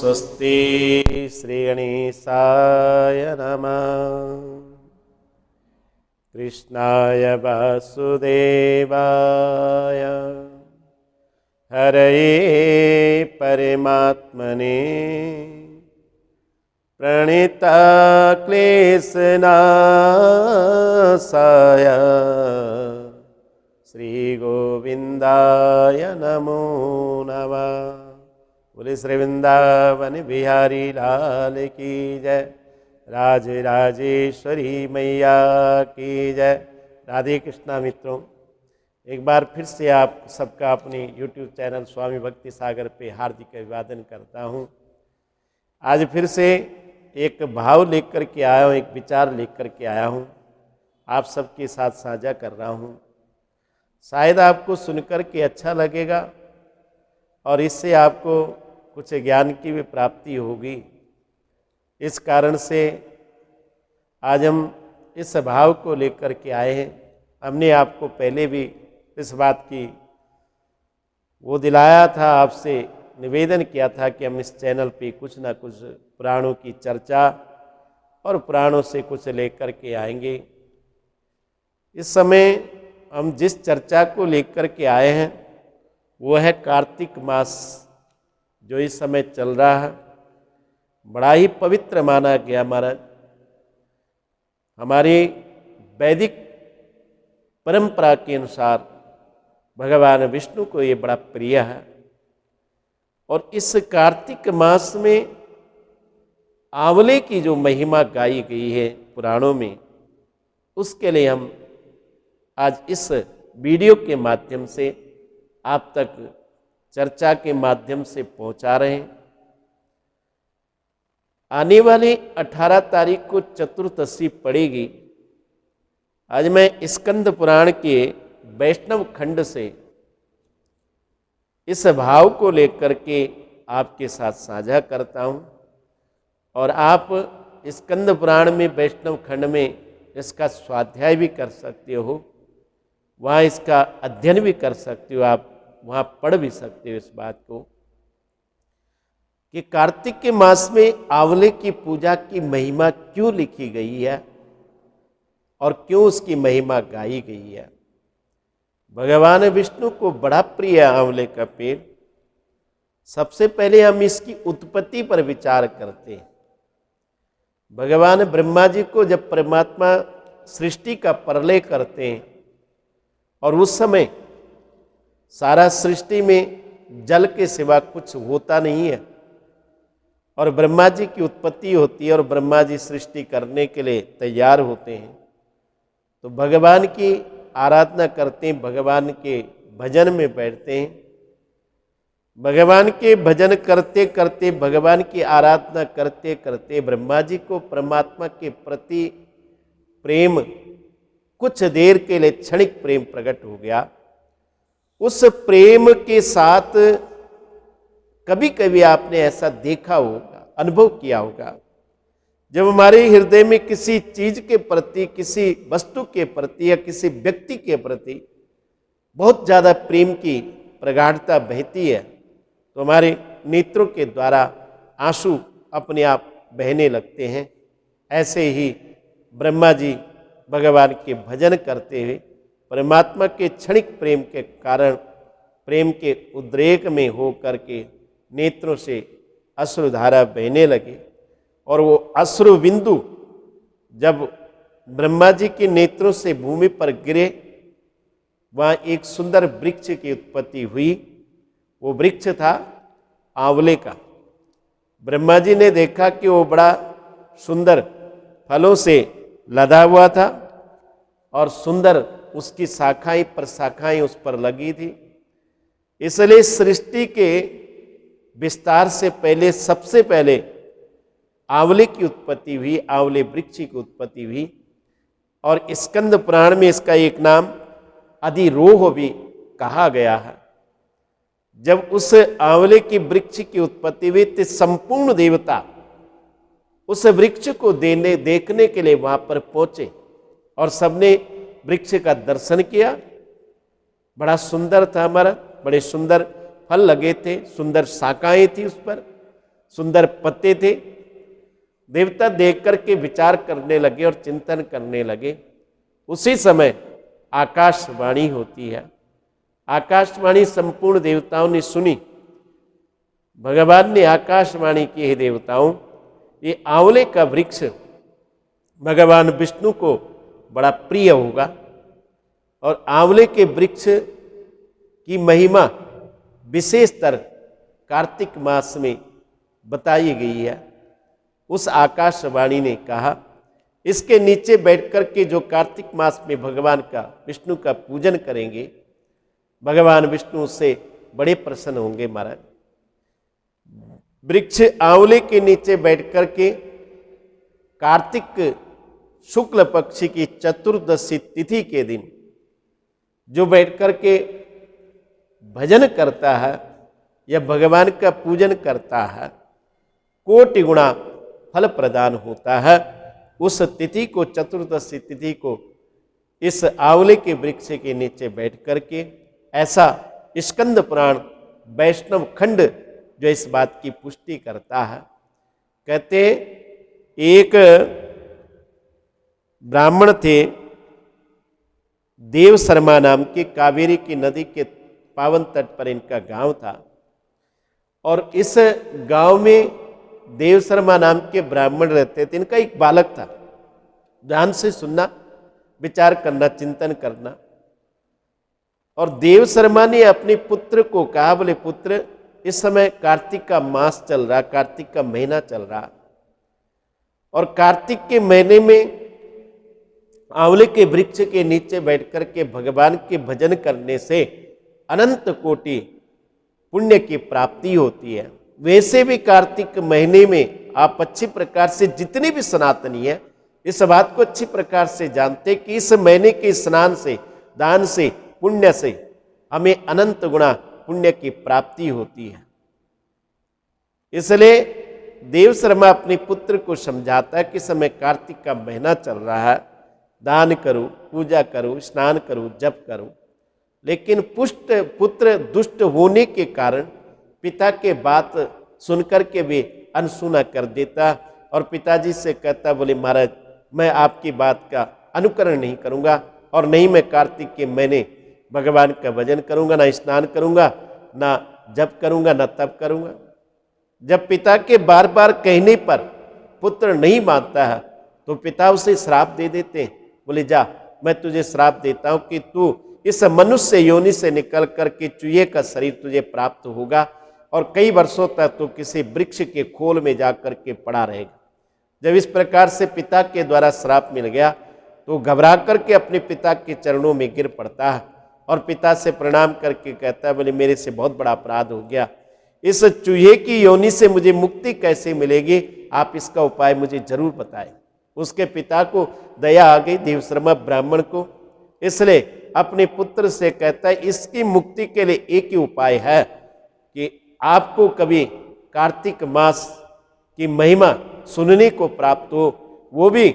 स्वस्ति श्रीगणेशाय नमः। कृष्णाय वासुदेवाय हरये परमात्मने प्रणीतक्लेशनाशाय श्रीगोविन्दाय नमो नमः। बोले श्री वृंदावन बिहारी लाल की जय, राजराजेश्वरी मैया की जय। राधे कृष्णा मित्रों, एक बार फिर से आप सबका अपने YouTube चैनल स्वामी भक्ति सागर पे हार्दिक अभिवादन करता हूँ। आज फिर से एक भाव लेकर के आया हूँ, एक विचार लेकर के आया हूँ, आप सबके साथ साझा कर रहा हूँ। शायद आपको सुनकर के अच्छा लगेगा और इससे आपको कुछ ज्ञान की भी प्राप्ति होगी। इस कारण से आज हम इस भाव को लेकर के आए हैं। हमने आपको पहले भी इस बात की वो दिलाया था, आपसे निवेदन किया था कि हम इस चैनल पे कुछ ना कुछ पुराणों की चर्चा और पुराणों से कुछ लेकर के आएंगे। इस समय हम जिस चर्चा को लेकर के आए हैं वो है कार्तिक मास, जो इस समय चल रहा है। बड़ा ही पवित्र माना गया महाराज। हमारी वैदिक परंपरा के अनुसार भगवान विष्णु को ये बड़ा प्रिय है और इस कार्तिक मास में आंवले की जो महिमा गाई गई है पुराणों में, उसके लिए हम आज इस वीडियो के माध्यम से आप तक चर्चा के माध्यम से पहुंचा रहे हैं। आने वाली 18 तारीख को चतुर्दशी पड़ेगी। आज मैं स्कंद पुराण के वैष्णव खंड से इस भाव को लेकर के आपके साथ साझा करता हूं और आप स्कंद पुराण में वैष्णव खंड में इसका स्वाध्याय भी कर सकते हो, वहाँ इसका अध्ययन भी कर सकते हो, आप वहाँ पढ़ भी सकते हो इस बात को कि कार्तिक के मास में आंवले की पूजा की महिमा क्यों लिखी गई है और क्यों उसकी महिमा गाई गई है। भगवान विष्णु को बड़ा प्रिय है आंवले का पेड़। सबसे पहले हम इसकी उत्पत्ति पर विचार करते हैं। भगवान ब्रह्मा जी को जब परमात्मा सृष्टि का प्रलय करते हैं और उस समय सारा सृष्टि में जल के सिवा कुछ होता नहीं है और ब्रह्मा जी की उत्पत्ति होती है और ब्रह्मा जी सृष्टि करने के लिए तैयार होते हैं, तो भगवान की आराधना करते हैं, भगवान के भजन में बैठते हैं। भगवान के भजन करते करते, भगवान की आराधना करते करते ब्रह्मा जी को परमात्मा के प्रति प्रेम कुछ देर के लिए क्षणिक प्रेम प्रकट हो गया। उस प्रेम के साथ कभी कभी आपने ऐसा देखा होगा, अनुभव किया होगा, जब हमारे हृदय में किसी चीज के प्रति, किसी वस्तु के प्रति या किसी व्यक्ति के प्रति बहुत ज़्यादा प्रेम की प्रगाढ़ता बहती है तो हमारे नेत्रों के द्वारा आंसू अपने आप बहने लगते हैं। ऐसे ही ब्रह्मा जी भगवान के भजन करते हुए परमात्मा के क्षणिक प्रेम के कारण, प्रेम के उद्रेक में हो करके नेत्रों से अश्रुधारा बहने लगे और वो अश्रु बिंदु जब ब्रह्मा जी के नेत्रों से भूमि पर गिरे, वहाँ एक सुंदर वृक्ष की उत्पत्ति हुई। वो वृक्ष था आंवले का। ब्रह्मा जी ने देखा कि वो बड़ा सुंदर फलों से लदा हुआ था और सुंदर उसकी शाखाएं प्रशाखाएं उस पर लगी थी। इसलिए सृष्टि के विस्तार से पहले सबसे पहले आंवले की उत्पत्ति हुई, आंवले वृक्ष की उत्पत्ति हुई। और स्कंद पुराण में इसका एक नाम अधिरोह भी कहा गया है। जब उस आंवले की वृक्ष की उत्पत्ति हुई तो संपूर्ण देवता उस वृक्ष को देखने के लिए वहां पर पहुंचे और सबने वृक्ष का दर्शन किया। बड़ा सुंदर था हमारा, बड़े सुंदर फल लगे थे, सुंदर शाखाएं थी उस पर, सुंदर पत्ते थे। देवता देख करके विचार करने लगे और चिंतन करने लगे। उसी समय आकाशवाणी होती है। आकाशवाणी संपूर्ण देवताओं ने सुनी। भगवान ने आकाशवाणी की, हे देवताओं, ये आंवले का वृक्ष भगवान विष्णु को बड़ा प्रिय होगा और आंवले के वृक्ष की महिमा विशेषतर कार्तिक मास में बताई गई है। उस आकाशवाणी ने कहा, इसके नीचे बैठकर के जो कार्तिक मास में भगवान का, विष्णु का पूजन करेंगे, भगवान विष्णु से बड़े प्रसन्न होंगे। महाराज, वृक्ष आंवले के नीचे बैठकर के कार्तिक शुक्ल पक्षी की चतुर्दशी तिथि के दिन जो बैठकर के भजन करता है या भगवान का पूजन करता है, कोटि गुणा फल प्रदान होता है। उस तिथि को, चतुर्दशी तिथि को, इस आंवले के वृक्ष के नीचे बैठ करके, ऐसा स्कंद पुराण वैष्णव खंड जो इस बात की पुष्टि करता है। कहते एक ब्राह्मण थे, देव शर्मा नाम के, कावेरी की नदी के पावन तट पर इनका गांव था। और इस गांव में देव शर्मा नाम के ब्राह्मण रहते थे। इनका एक बालक था। ध्यान से सुनना, विचार करना, चिंतन करना। और देव शर्मा ने अपने पुत्र को कहा, बोले पुत्र, इस समय कार्तिक का मास चल रहा, कार्तिक का महीना चल रहा, और कार्तिक के महीने में आंवले के वृक्ष के नीचे बैठकर के भगवान के भजन करने से अनंत कोटि पुण्य की प्राप्ति होती है। वैसे भी कार्तिक महीने में आप अच्छी प्रकार से, जितने भी सनातनी है, इस बात को अच्छी प्रकार से जानते कि इस महीने के स्नान से, दान से, पुण्य से हमें अनंत गुणा पुण्य की प्राप्ति होती है। इसलिए देव शर्मा अपने पुत्र को समझाता है कि समय कार्तिक का महीना चल रहा है, दान करो, पूजा करो, स्नान करो, जप करो। लेकिन पुत्र दुष्ट होने के कारण पिता के बात सुनकर के वे अनसुना कर देता और पिताजी से कहता, बोले महाराज, मैं आपकी बात का अनुकरण नहीं करूंगा और नहीं मैं कार्तिक के महीने भगवान का भजन करूंगा, ना स्नान करूंगा, ना जप करूंगा, ना तप करूंगा। जब पिता के बार बार कहने पर पुत्र नहीं मानता है तो पिता उसे श्राप दे देते हैं। बोले जा, मैं तुझे श्राप देता हूं कि तू इस मनुष्य योनि से निकल करके चूहे का शरीर तुझे प्राप्त होगा और कई वर्षों तक तो किसी वृक्ष के खोल में जाकर के पड़ा रहेगा। जब इस प्रकार से पिता के द्वारा श्राप मिल गया तो घबरा करके अपने पिता के चरणों में गिर पड़ता है और पिता से प्रणाम करके कहता है, बोले मेरे से बहुत बड़ा अपराध हो गया, इस चूहे की योनि से मुझे मुक्ति कैसे मिलेगी, आप इसका उपाय मुझे जरूर बताएं। उसके पिता को दया आ गई, देव शर्मा ब्राह्मण को, इसलिए अपने पुत्र से कहता है, इसकी मुक्ति के लिए एक ही उपाय है कि आपको कभी कार्तिक मास की महिमा सुनने को प्राप्त हो, वो भी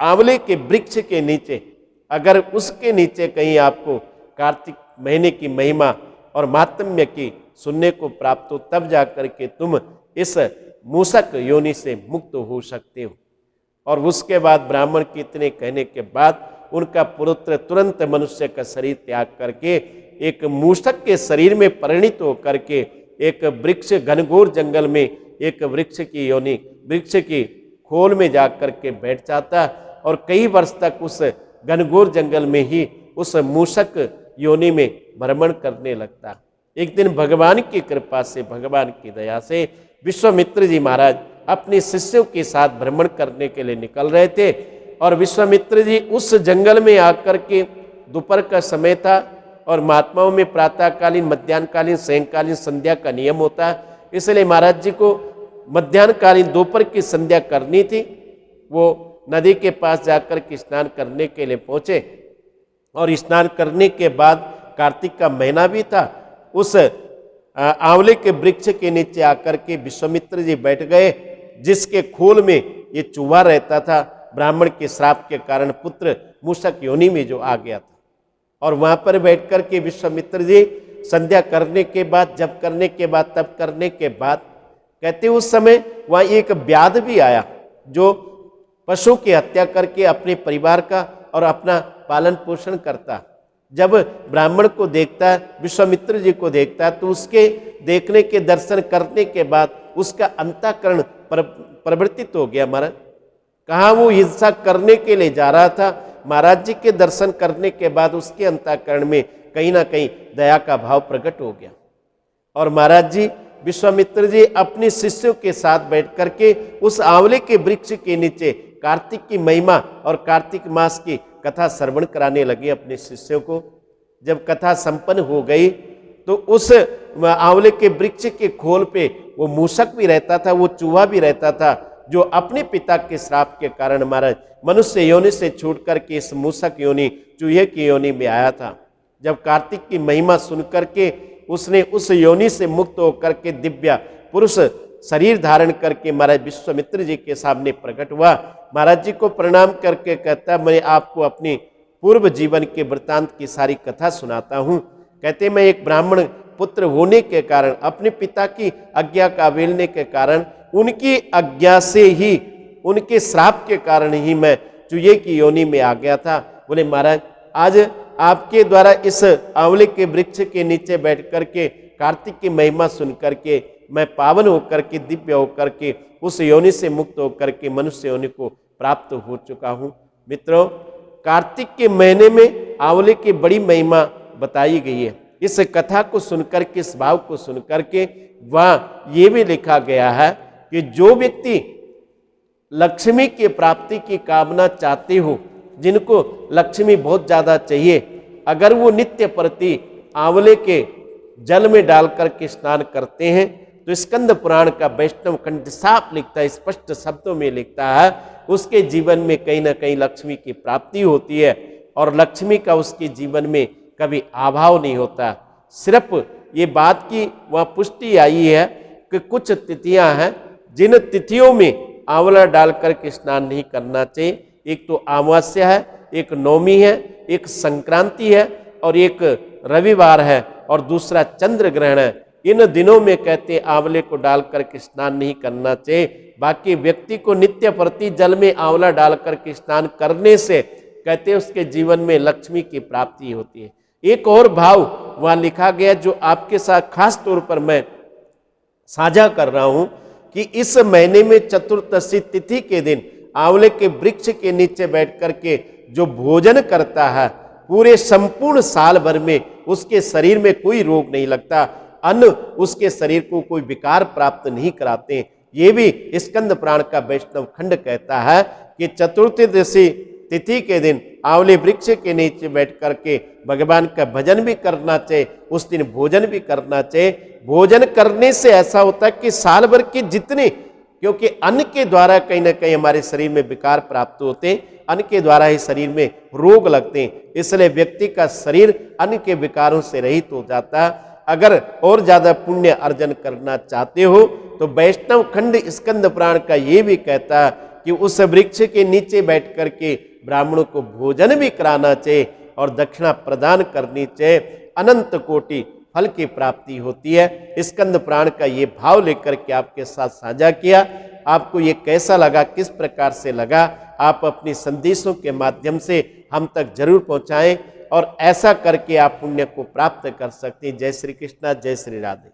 आंवले के वृक्ष के नीचे। अगर उसके नीचे कहीं आपको कार्तिक महीने की महिमा और मातम्य की सुनने को प्राप्त हो, तब जाकर के तुम इस मूषक योनि से मुक्त हो सकते हो। और उसके बाद ब्राह्मण के इतने कहने के बाद उनका पुत्र तुरंत मनुष्य का शरीर त्याग करके एक मूषक के शरीर में परिणित होकर के एक वृक्ष, घनघोर जंगल में एक वृक्ष की योनि, वृक्ष की खोल में जाकर के बैठ जाता और कई वर्ष तक उस घनघोर जंगल में ही उस मूषक योनि में भ्रमण करने लगता। एक दिन भगवान की कृपा से, भगवान की दया से विश्वामित्र जी महाराज अपने शिष्यों के साथ भ्रमण करने के लिए निकल रहे थे और विश्वामित्र जी उस जंगल में आकर के, दोपहर का समय था और महात्माओं में प्रातःकालीन, मध्याह्नकालीन, सायंकालीन संध्या का नियम होता है, इसलिए महाराज जी को मध्याह्नकालीन दोपहर की संध्या करनी थी। वो नदी के पास जाकर के स्नान करने के लिए पहुंचे और स्नान करने के बाद कार्तिक का महीना भी था। उस आंवले के वृक्ष के नीचे आकर के विश्वामित्र जी बैठ गए, जिसके खोल में ये चूहा रहता था। ब्राह्मण के श्राप के कारण पुत्र मूषक योनि में जो आ गया था, और वहां पर बैठ कर के विश्वामित्र जी संध्या करने के बाद, जप करने के बाद, तप करने के बाद कहते उस समय वहाँ एक व्याध भी आया जो पशु की हत्या करके अपने परिवार का और अपना पालन पोषण करता। जब ब्राह्मण को देखता है, विश्वामित्र जी को देखता है, तो उसके देखने के दर्शन करने के बाद उसका अंतःकरण परिवर्तित हो गया। महाराज कहाँ वो हिंसा करने के लिए जा रहा था, महाराज जी के दर्शन करने के बाद उसके अंतःकरण में कहीं ना कहीं दया का भाव प्रकट हो गया। और महाराज जी विश्वामित्र जी अपने शिष्यों के साथ बैठ करके उस आंवले के वृक्ष के नीचे कार्तिक की महिमा और कार्तिक मास की कथा श्रवण कराने लगे अपने शिष्यों को। जब कथा संपन्न हो गई तो उस आंवले के वृक्ष के खोल पे वो मूषक भी रहता था, वो चूहा भी रहता था, जो अपने पिता के श्राप के कारण महाराज मनुष्य योनि से छूट करके इस मूषक योनि, चूहे की योनि में आया था। जब कार्तिक की महिमा सुन करके उसने उस योनि से मुक्त होकर के दिव्य पुरुष शरीर धारण करके महाराज विश्वामित्र जी के सामने प्रकट हुआ। महाराज जी को प्रणाम करके कहता, मैं आपको अपनी पूर्व जीवन के वृत्तांत की सारी कथा सुनाता हूँ। कहते मैं एक ब्राह्मण पुत्र होने के कारण, अपने पिता की आज्ञा का अवहेलने के कारण, उनकी आज्ञा से ही, उनके श्राप के कारण ही मैं चूहे की योनि में आ गया था। बोले महाराज आज आपके द्वारा इस आंवले के वृक्ष के नीचे बैठ करके कार्तिक की महिमा सुन करके मैं पावन होकर के, दिव्य होकर के, उस योनि से मुक्त होकर के मनुष्य योनि को प्राप्त हो चुका हूँ। मित्रों कार्तिक के महीने में आंवले की बड़ी महिमा बताई गई है। इस कथा को सुनकर के, इस भाव को सुनकर के वहाँ ये भी लिखा गया है कि जो व्यक्ति लक्ष्मी की प्राप्ति की कामना चाहते हो, जिनको लक्ष्मी बहुत ज़्यादा चाहिए, अगर वो नित्य प्रति आंवले के जल में डाल करके स्नान करते हैं तो स्कंद पुराण का वैष्णव खंड साफ लिखता है, स्पष्ट शब्दों में लिखता है, उसके जीवन में कहीं ना कहीं लक्ष्मी की प्राप्ति होती है और लक्ष्मी का उसके जीवन में कभी अभाव नहीं होता। सिर्फ ये बात की वहाँ पुष्टि आई है कि कुछ तिथियां हैं जिन तिथियों में आंवला डाल करके स्नान नहीं करना चाहिए। एक तो अमावस्या है, एक नवमी है, एक संक्रांति है और एक रविवार है और दूसरा चंद्र ग्रहण है। इन दिनों में कहते आंवले को डाल करके स्नान नहीं करना चाहिए। बाकी व्यक्ति को नित्य प्रति जल में आंवला डाल करके स्नान करने से कहते उसके जीवन में लक्ष्मी की प्राप्ति होती है। एक और भाव वहाँ लिखा गया जो आपके साथ खास तौर पर मैं साझा कर रहा हूँ कि इस महीने में चतुर्दशी तिथि के दिन आंवले के वृक्ष के नीचे बैठ करके जो भोजन करता है, पूरे संपूर्ण साल भर में उसके शरीर में कोई रोग नहीं लगता, अन्न उसके शरीर को कोई विकार प्राप्त नहीं कराते। ये भी स्कंद पुराण का वैष्णव खंड कहता है कि चतुर्दशी तिथि के दिन आंवले वृक्ष के नीचे बैठ करके भगवान का भजन भी करना चाहिए, उस दिन भोजन भी करना चाहिए। भोजन करने से ऐसा होता है कि साल भर के जितने, क्योंकि अन्न के द्वारा कहीं ना कहीं हमारे शरीर में विकार प्राप्त होते हैं, अन्न के द्वारा ही शरीर में रोग लगते हैं, इसलिए व्यक्ति का शरीर अन्न के विकारों से रहित हो जाता है। अगर और ज्यादा पुण्य अर्जन करना चाहते हो तो वैष्णव खंड स्कंद पुराण का ये भी कहता है कि उस वृक्ष के नीचे बैठ करके ब्राह्मणों को भोजन भी कराना चाहिए और दक्षिणा प्रदान करनी चाहिए, अनंत कोटि फल की प्राप्ति होती है। स्कंद पुराण का ये भाव लेकर के आपके साथ साझा किया। आपको ये कैसा लगा, किस प्रकार से लगा, आप अपनी संदेशों के माध्यम से हम तक जरूर पहुंचाएं और ऐसा करके आप पुण्य को प्राप्त कर सकते हैं। जय श्री कृष्णा, जय श्री राधे।